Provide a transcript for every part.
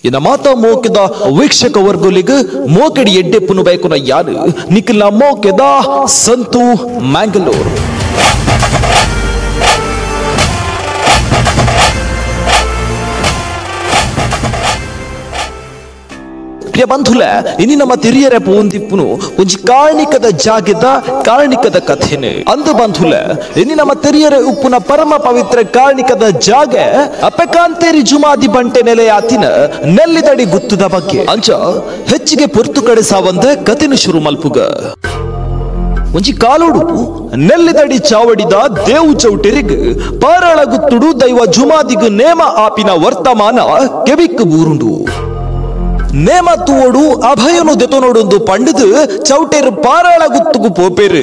ಇನ್ನ ಮಾತಾ ಮೋಕೆದ ವೀಕ್ಷಕ ವರ್ಗಲಿಗೆ ಮೋಕಡಿ ಎಡ್ಡೆಪ್ಪುನು ಬೈಕುನ ಯಾರು ನಿಖಿಲ್ನ ಮೋಕೆದ ಸಂತು ಮ್ಯಾಂಗಲೂರ್ ಪ್ರಿಯ ಬಂಧುಲ ಇನಿ ನಮ್ಮ ತಿರಿಯರ ಪೋಂದಿಪ್ಪುನು ಒಂಜಿ ಕಾರಣಿಕದ ಜಾಗದ ಕಾರಣಿಕದ ಕಥೆನೆ ಅಂದು ಬಂಧುಲ ಇನಿ ನಮ್ಮ ತಿರಿಯರ ಉಪ್ಪುನ ಪರಮ ಪವಿತ್ರ ಕಾರಣಿಕದ ಜಾಗ ಅಪಕಾಂತೇರಿ ಜುಮಾದಿ ಬಂಟೆ ನೆಲೆಯಾತಿನ ನೆಲ್ಲಿದಡಿ ಗುತ್ತದ ಬಗ್ಗೆ ಅಂಚ ಹೆಚ್ಚಿಗೆ ಪೊರ್ತು ಕಡೆ ಸಾವಂದ ಕಥೆನು ಶುರು ಮಲ್ಪುಗ ಒಂಜಿ ಕಾಲೋಡು ನೆಲ್ಲಿದಡಿ ಚಾವಡಿದ ದೇವು ಚೌಟೆರಿಗ್ ಪಾರಾಳ ಗುತ್ತುಡು ದೈವ ಜುಮಾದಿಗ್ ನೇಮ ಆಪಿನ ವರ್ತಮಾನ ಕೆವಿಕ್ ಬೂರುಂಡು ನೇಮ ತೂವಡು ಅಭಯನು ದೆತೊನೋಡೊಂದು ಪಂಡಿದು ಚೌಟೇರ್ ಪಾರಾಳ ಗುತ್ತುಗು ಪೋಪೇರು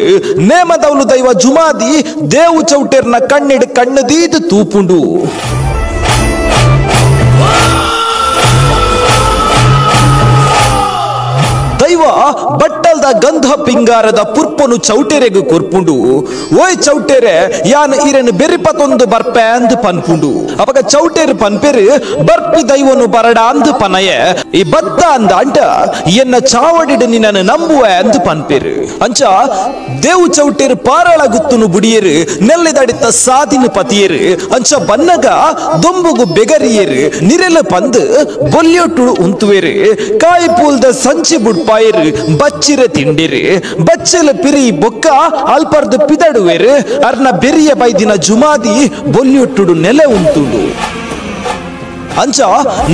ನೇಮದವಲು ದೈವ ಜುಮಾದಿ ದೇವು ಚೌಟೇರ್ನ ಕಣ್ಣಿಡ್ ಕಣ್ಣದೀದು ತೂಪುಂಡು ದೈವ ಬಟ್ಟಲ್ದ ಗಂಧ ಪಿಂಗಾರದ ಪುರ್ಪನು ಚೌಟೆರೆಗು ಕೊರ್ಪುಂಡು ಓಯ್ ಚೌಟೆರೆ ಯಾನ್ ಇರೆನ್ ಬೆರಿಪತೊಂದು ಬರ್ಪೆ ಅಂದ್ ಪನ್ಪುಂಡು ಅಪಗ ಚೌಟೇರ್ ಪನ್ಪೆರು ಬರ್ಪಿ ದೈವನು ಬರಡ ಅಂದ್ ಪನಯ ಈ ಬತ್ತ ಅಂದ ಅಂಟ ಎನ್ನ ಚಾವಡಿಡ್ ನಿನ್ನನ್ನು ನಂಬುವೆ ಅಂದ್ ಪನ್ಪೆರು ಅಂಚ ದೇವು ಚೌಟೇರ್ ಪಾರಾಳ ಗುತ್ತುನು ಬುಡಿಯರು ನೆಲ್ಲಿದಡಿತ ಸಾದಿನ ಪತಿಯರು ಅಂಚ ಬನ್ನಗ ದೊಂಬುಗು ಬೆಗರಿಯರು ನಿರೆಲ ಪಂದ್ ಬೊಲ್ಯೊಟ್ಟುಳು ಉಂತುವೆರು ಕಾಯಿ ಪೂಲ್ದ ಸಂಚಿ ಬುಡ್ಪಾಯರು ಬಚ್ಚಿರ ತಿಂಡಿರು ಬಚ್ಚಲ ಪಿರಿ ಬೊಕ್ಕ ಅಲ್ಪರ್ದು ಪಿದಡುವೆರು ಅರ್ನ ಬೆರಿಯ ಬೈದಿನ ಜುಮಾದಿ ಬೊಲ್ಯೊಟ್ಟುಡು ನೆಲೆ ಉಂಟುಂಡು ಅಂಚ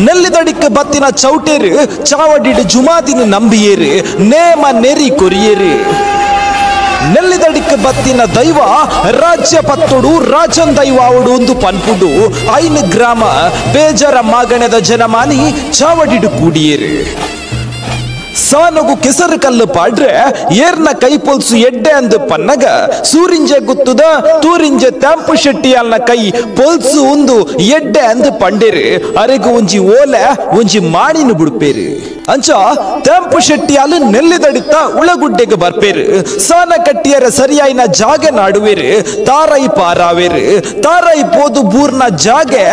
ನೆಲ್ಲಿದಡಿಕ್ಕ ಬತ್ತಿನ ಚೌಟೇರು ಚಾವಡಿಡ್ ಜುಮಾದಿನ ನಂಬಿಯೇರು ನೇಮ ನೆರಿ ಕೊರಿಯೇರು ನೆಲ್ಲಿದಡಿಕ್ಕ ಬತ್ತಿನ ದೈವ ರಾಜ್ಯ ಪತ್ತೊಡು ರಾಜನ್ ದೈವ ಅವಡು ಒಂದು ಪನ್ಪುಡು 5 ಗ್ರಾಮ ಬೇಜರ ಮಾಗಣದ ಜನಮಾನಿ ಚಾವಡಿಡು ಕೂಡಿಯೇರು ಸಾನಗು ಕೆಸರು ಕಲ್ಲು ಪಾಡ್ರೆ ಏರ್ನ ಕೈ ಪೊಲ್ಸು ಎಡ್ಡೆ ಅಂದು ಪನ್ನಗ ಸೂರಿಂಜೆ ಗುತ್ತುದ ತೂರಿಂಜೆ ತ್ಯಾಂಪು ಶೆಟ್ಟಿ ಅಲ್ನ ಕೈ ಪೊಲ್ಸು ಒಂದು ಎಡ್ಡೆ ಅಂದು ಪಂಡೇರು ಅರೆಗು ಒಂಜಿ ಓಲೆ ಒಂಜಿ ಮಾಡಿನ ಬುಡ್ಪೇರು ಅಂಚ ತ್ಯಾಂಪು ಶೆಟ್ಟಿ ಅಲ್ಲ ನೆಲ್ಲಿದಡಿತ ಉಳಗುಡ್ಡೆಗೆ ಬರ್ಪೇರು ಸಾನ ಕಟ್ಟಿಯರ ಸರಿಯಾಯಿನ ಜಾಗೆ ನಾಡುವೇರು ತಾರೈ ಪಾರಾವೇರು ತಾರೈ ಪೋದು ಬೂರ್ನ ಜಾಗೆ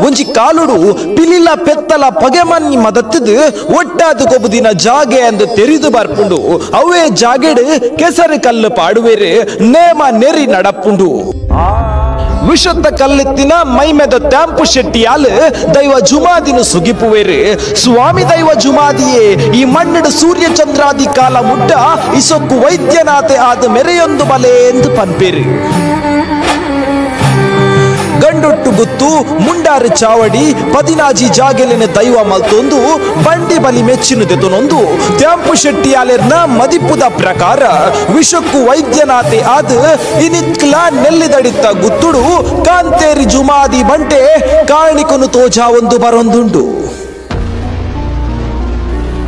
ಒಂಜಿ ಕಾಲುಡು ಪಿಲಿಲ ಪೆತ್ತಲ ಪಗೆಮನ್ನಿ ಮದತ್ತದು ಒಟ್ಟಾದ ಕೊಬ್ಬುದಿನ ಜಾಗೆ ಅಂದು ತೆರಿದು ಬರ್ಪುಂಡು ಅವೇ ಜಾಗೆಡು ಕೆಸರು ಕಲ್ಲು ಪಾಡುವೇರು ನೇಮ ನೆರಿ ನಡಪುಂಡು ವಿಷತ್ತ ಕಲ್ಲೆತ್ತಿನ ಮೈಮೆದ ತ್ಯಾಂಪು ಶೆಟ್ಟಿಯಾಲು ದೈವ ಜುಮಾದಿನು ಸುಗಿಪುವೇರು ಸ್ವಾಮಿ ದೈವ ಜುಮಾದಿಯೇ ಈ ಮಣ್ಣಡು ಸೂರ್ಯ ಚಂದ್ರಾದಿ ಕಾಲ ಮುಟ್ಟ ಇಸೊಕ್ಕು ವೈದ್ಯನಾಥೆ ಆದ ಮೆರೆಯೊಂದು ಬಲೆ ಎಂದು ಪನ್ಪೇರು ಗಂಡೊಟ್ಟು ಗುತ್ತು ಮುಂಡಾರು ಚಾವಡಿ ಪದಿನಾಜಿ ಜಾಗೆಲಿನ ದೈವ ಮಲ್ತೊಂದು ಬಂಡಿ ಬಲಿ ಮೆಚ್ಚಿನ ದೆತೊನೊಂದು ತ್ಯಾಂಪು ಶೆಟ್ಟಿಯಾಲೆರ್ನ ಮದಿಪುದ ಪ್ರಕಾರ ವಿಷಕ್ಕೂ ವೈದ್ಯನಾಥೆ ಆದ ಇನಿತ್ಕ್ಲ ನೆಲ್ಲಿದಡಿತ್ತ ಗುತ್ತುಡು ಕಾಂತೇರಿ ಜುಮಾದಿ ಬಂಟೆ ಕಾಣಿಕೊನು ತೋಜಾ ಒಂದು ಬರೊಂದುಂಡು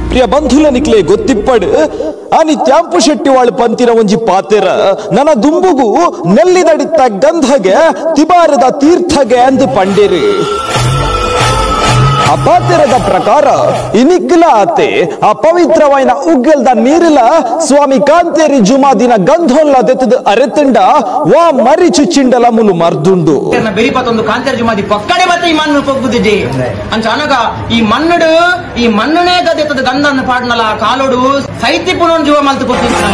ಪ್ರಿಯ ಬಂಧುಲ ನಿಕ್ಲೆ ಗೊತ್ತಿಪ್ಪಡು ಆನಿ ತ್ಯಾಂಪು ಶೆಟ್ಟಿ ವಾಳು ಪಂತಿನ ಒಂಜಿ ಪಾತೆರ ನನ್ನ ದುಂಬುಗು ನೆಲ್ಲಿದಡಿತ್ತ ಗಂಧಗೆ ತಿಬಾರದ ತೀರ್ಥಗೆ ಅಂದು ಪಂಡೇರು ಆ ಪಾತೆರದ ಪ್ರಕಾರ ಇನಿಕ್ಲ ಆತೆ ಆ ಪವಿತ್ರವಾಯಿನ ಉಗ್ಗೆಲ್ದ ನೀರಿಲ ಸ್ವಾಮಿ ಕಾಂತೇರಿ ಜುಮಾದಿನ ಗಂಧೊಲ್ಲ ದೆತ್ತದ ಅರೆತಂಡ ವಾ ಮರಿ ಚುಚ್ಚಿಂಡಲ ಮುಲು ಮರ್ದುಂಡು ಬೆರಿಪತ್ತೊಂದು ಕಾಂತೇರಿ ಜುಮಾದಿ ಪಕ್ಕಡೆ ಮತ್ತೆ ಈ ಮಣ್ಣು ಪೊಗ್ಗುದಿದೆ ಅಂಚ ಅನಗ ಈ ಮಣ್ಣುನೇ ಗದೆತ್ತದ ಗಂಧನ ಪಾಡ್ನಲ ಕಾಲೋಡು ಸೈತಿ ಪುನೊಂದು ಜೀವ ಮಲ್ತು ಕೊಟ್ಟಿದ್ದ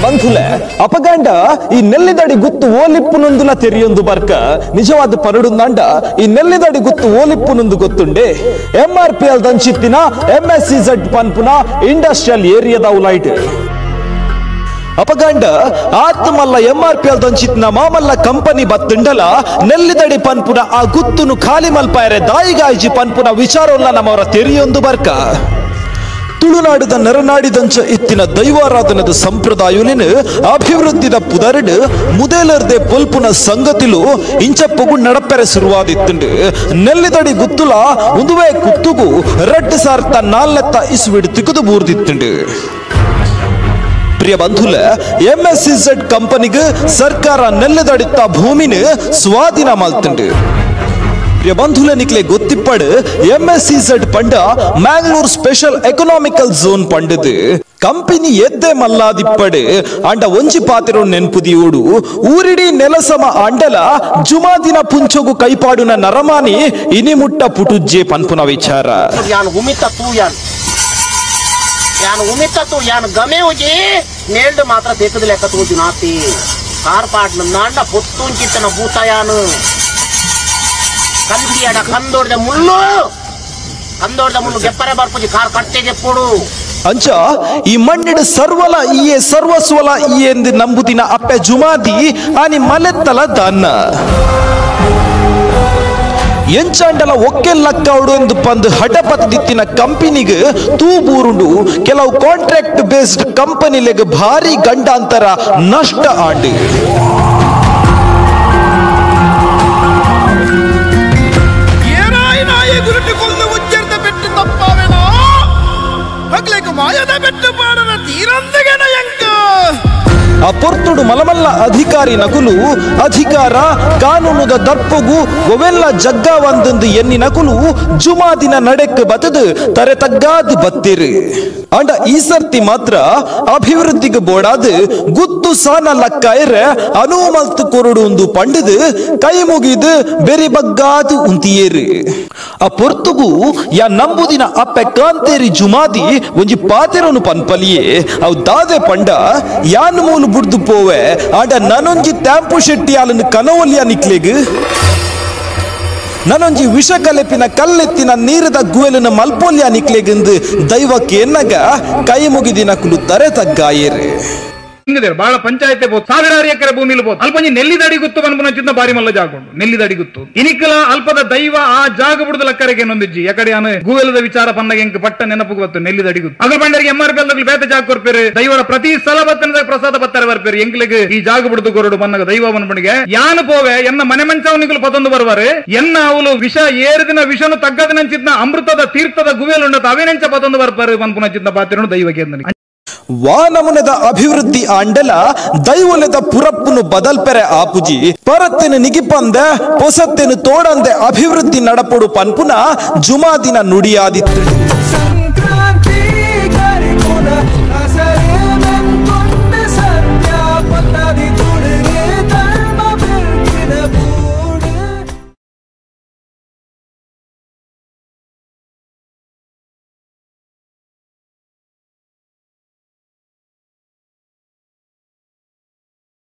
ಬಂಧುಲ ಅಪಗಂಡ ಈ ನೆಲ್ಲಿದಡಿ ಗುತ್ತು ಓಲಿಪ್ಪುನೊಂದುಲ ತೆರಿಯೊಂದು ಬರ್ಕ ನಿಜವಾದ ಪರಡುಂದಾಂಡ ಈ ನೆಲ್ಲಿದಡಿ ಗುತ್ತು ಓಲಿಪ್ಪುನೊಂದು ಗೊತ್ತುಂಡೆ MRPL ದಂಚಿತ್ತಿನ MSCZ ಪನ್ಪುನ ಇಂಡಸ್ಟ್ರಿಯಲ್ ಏರಿಯಾದ ಉಲೈಟ್ ಅಪಗಂಡ ಆತ್ಮಲ್ಲ MRPL ದಂಚಿತ್ತಿನ ಮಾಮಲ್ಲ ಕಂಪನಿ ಬತ್ತುಂಡಲ ನೆಲ್ಲಿದಡಿ ಪನ್ಪುನ ಆ ಗುತ್ತುನು ಖಾಲಿ ಮಲ್ಪಾಯರೆ ದಾಯಿಗಾಯ್ಜಿ ಪನ್ಪುನ ವಿಚಾರಲ್ಲ ನಮ್ಮವರ ತೆರಿಯೊಂದು ಬರ್ಕ ತುಳುನಾಡಿದ ನರನಾಡಿದಂಚ ಇತ್ತಿನ ದೈವಾರಾಧನದ ಸಂಪ್ರದಾಯಲಿನ ಅಭಿವೃದ್ಧಿದ ಪುದರಡು ಮುದೇಲರ್ದೆ ಪೊಲ್ಪುನ ಸಂಗತಿಲು ಇಂಚಪ್ಪಗು ನಡಪೆರೆ ಶುರುವಾದಿತ್ತುಂಡು ನೆಲ್ಲಿದಡಿ ಗುತ್ತುಲ ಉದುವೆ ಕುತ್ತುಗು 2004 ಇಸ್ವಿಡ್ ತಿಗುದು ಬೂರ್ದಿತ್ತುಂಡು ಪ್ರಿಯ ಬಂಧುಲ MSCZ ಕಂಪನಿಗೆ ಸರ್ಕಾರ ನೆಲ್ಲಿದಡಿತ್ತ ಭೂಮಿನ ಸ್ವಾಧೀನ ಮಲ್ತುಂಡು ಪ್ರಿಯ ಬಂಧುಲೆ ನಿಕ್ಲೆ ಗೊತ್ತಿಪ್ಪಡು MSEZ ಪಂಡ ಮ್ಯಾಂಗ್ಳೂರ್ ಸ್ಪೆಷಲ್ ಎಕನಾಮಿಕಲ್ ಝೋನ್ ಪಂಡದು ಕಂಪನಿ ಎದ್ದೆ ಮಲ್ಲಾದಿಪ್ಪಡು ಅಂಡ ಒಂಜಿ ಪಾತಿರೋ ನೆನ್ಪುದಿಯೋಡು ಊರಿಡಿ ನೆಲಸಮ ಅಂಡಲ ಜುಮಾ ದಿನ ಪುಂಚೊಗು ಕೈಪಾಡುನ ನರಮಾನಿ ಇನಿ ಮುಟ್ಟ ಪುಟುಜ್ಜೆ ಪನ್ಪುನ ವಿಚಾರ ಯಾನ್ ಗಮೆ ಹೋಗಿ ನೇಲ್ಡ್ ಮಾತ್ರ ದೇಕದ ಲೆಕ್ಕ ತೋಜು ನಾತಿ ಕಾರ್ ಪಾಟ್ ನಂದಾಂಡ ಪೊತ್ತುಂಚಿತ್ತನ ಭೂತಯಾನು ಕಂದಿಯಡ ಕಂದೋಡ್ದ ಮುಳ್ಳು ಗೆಪ್ಪರೆ ಬರ್ಪುಜಿ ಕಾರ್ ಕಟ್ಟೆ ಗೆಪ್ಪೋಡು ಅಂಚ ಈ ಮಣ್ಣಿಡ ಸರ್ವಲ ಈಯೆ ಸರ್ವಸ್ವಲ ಈಯೆ ಎಂದು ನಂಬುದಿನ ಅಪ್ಪೆ ಜುಮಾದಿ ಆನಿ ಮಲೆತ್ತಲ ದಾನ್ನ ಎಂಚಾಂಡಲ ಒಕ್ಕೆಲ್ಲಕ್ಕವಡು ಎಂದು ಪಂದು ಹಠಪತ್ ದಿತ್ತಿನ ಕಂಪನಿಗೆ ತೂಬೂರುಂಡು ಕೆಲವು ಕಾಂಟ್ರಾಕ್ಟ್ ಬೇಸ್ಡ್ ಕಂಪನಿಲೆಗೆ ಭಾರಿ ಗಂಡಾಂತರ ನಷ್ಟ ಆಂಡು ಆ ಪೊರ್ತುಡು ಮಲಮಲ್ಲ ಅಧಿಕಾರಿ ನಕುಲು ಅಧಿಕಾರ ಕಾನೂನುದ ದರ್ಪುಗು ಒವೆಲ್ಲ ಜಗ್ಗಾವಂದು ಎನ್ನಿ ನಕುಲು ಜುಮಾ ದಿನ ನಡೆಕ್ ಬತದು ತರೆ ತಗ್ಗಾದ್ ಬತ್ತಿರು ಅಂಡ ಈ ಸರ್ತಿ ಮಾತ್ರ ಅಭಿವೃದ್ಧಿಗೆ ಬೋಡಾದು ಗುತ್ತು ಸಾನ ಲಕ್ಕಾಯರ ಅನುಮಲ್ತು ಕೊರಡು ಒಂದು ಪಂಡದು ಕೈ ಮುಗಿದು ಬೆರಿ ಬಗ್ಗಾದು ಉಂತಿಯೇರು ಆ ಪೊರ್ತುಗು ಯಾ ನಂಬುದಿನ ಅಪ್ಪೆ ಕಾಂತೇರಿ ಜುಮಾದಿ ಒಂಜಿ ಪಾತೆರನು ಪನ್ಪಲಿಯೇ ಅವು ದಾದೆ ಪಂಡ ಯಾನ್ ಮೂಲು ಬುಡ್ದು ಪೋವೆ ಆಡ ನನೊಂಜಿ ಟ್ಯಾಂಪು ಶೆಟ್ಟಿ ಆಲನ್ನು ಕನವಲಿಯ ನಿಕ್ಲೆಗ್ ನನೊಂಜಿ ವಿಷ ಕಲೆಪಿನ ಕಲ್ಲೆತ್ತಿನ ನೀರದ ಗುವೆಲಿನ ಮಲ್ಪೋಲ್ಯ ನಿಕ್ಲೆಗೆಂದು ದೈವಕ್ಕೆ ಎನ್ನಗ ಕೈ ಮುಗಿದಿನ ಕುಲು ತರೆ ತಗ್ಗಾಯೇರೆ ಬಾಳ ಪಂಚಾಯತ್ ಬೋದು ಸಾವಿರಾರು ಎಕರೆ ಭೂಮಿ ಅಲ್ಪಂಜಿ ನೆಲ್ಲಿದಡಿ ಗುತ್ತು ಬಂದ್ಪುನ ಬಾರಿ ಮಲ್ಲ ಜಾಗೊಂಡು ನೆಲ್ಲಿದಡಿ ಗುತ್ತು ಇನಿಕಲ ಅಲ್ಪದ ದೈವ ಆ ಜಾಗ ಬಿಡುದ ಲಕ್ಕರೆಗೆ ನೊಂದಿಜ್ಜಿ ಯಾಕಡೆ ಗೂವೆಲದ ವಿಚಾರ ಪಂದಾಗ ಎಂಕ್ ಪಟ್ಟ ನೆನಪು ಬತ್ತು ನೆಲ್ಲಿದಡಿ ಗುತ್ತು ಅದ್ರ ಬಂಡರಿಗೆ MRPL ಬೇತ ಜಾಗ ಕೊರ್ಪೇರು ದೈವರ ಪ್ರತಿ ಸಲ ಬತ್ತನ ಪ್ರಸಾದ ಬತ್ತಾರೆ ಬರ್ಪೇರು ಎಂಕ್ಲೆಗ್ ಈ ಜಾಗ ಬಿಡುದು ಕೊರಡು ಬಂದಾಗ ದೈವ ಬಂದ್ಪಣಿಗೆ ಯಾನು ಪೋವೆ ಎನ್ನ ಮನೆ ಮಂಚವನಿಗಳು ಪತೊಂದು ಬರ್ವಾರು ಎನ್ನ ಅವಳು ವಿಷ ಏರಿದಿನ ವಿಷನು ತಗ್ಗದನಂಚಿದ್ನ ಅಮೃತದ ತೀರ್ಥದ ಗುವೆಲುಂಡತ ಅವೇನೆಂಚ ಪತೊಂದು ಬರ್ಪಾರು ಬಂದ್ಪುನ ಚಿತ್ನ ಪಾತಿರನು ದೈವಕ್ಕೆ ವಾನಮುನದ ಅಭಿವೃದ್ಧಿ ಆಂಡಲ ದೈವಲೆದ ಪುರಪ್ಪುನು ಬದಲ್ಪೆರೆ ಆಪುಜಿ ಪರತ್ತೆನು ನಿಗಿಪಂದ ಪೊಸತ್ತೆನು ತೋಡಂದೆ ಅಭಿವೃದ್ಧಿ ನಡಪಡು ಪನ್ಪುನ ಜುಮಾ ದಿನ ನುಡಿಯಾದಿತ್ತು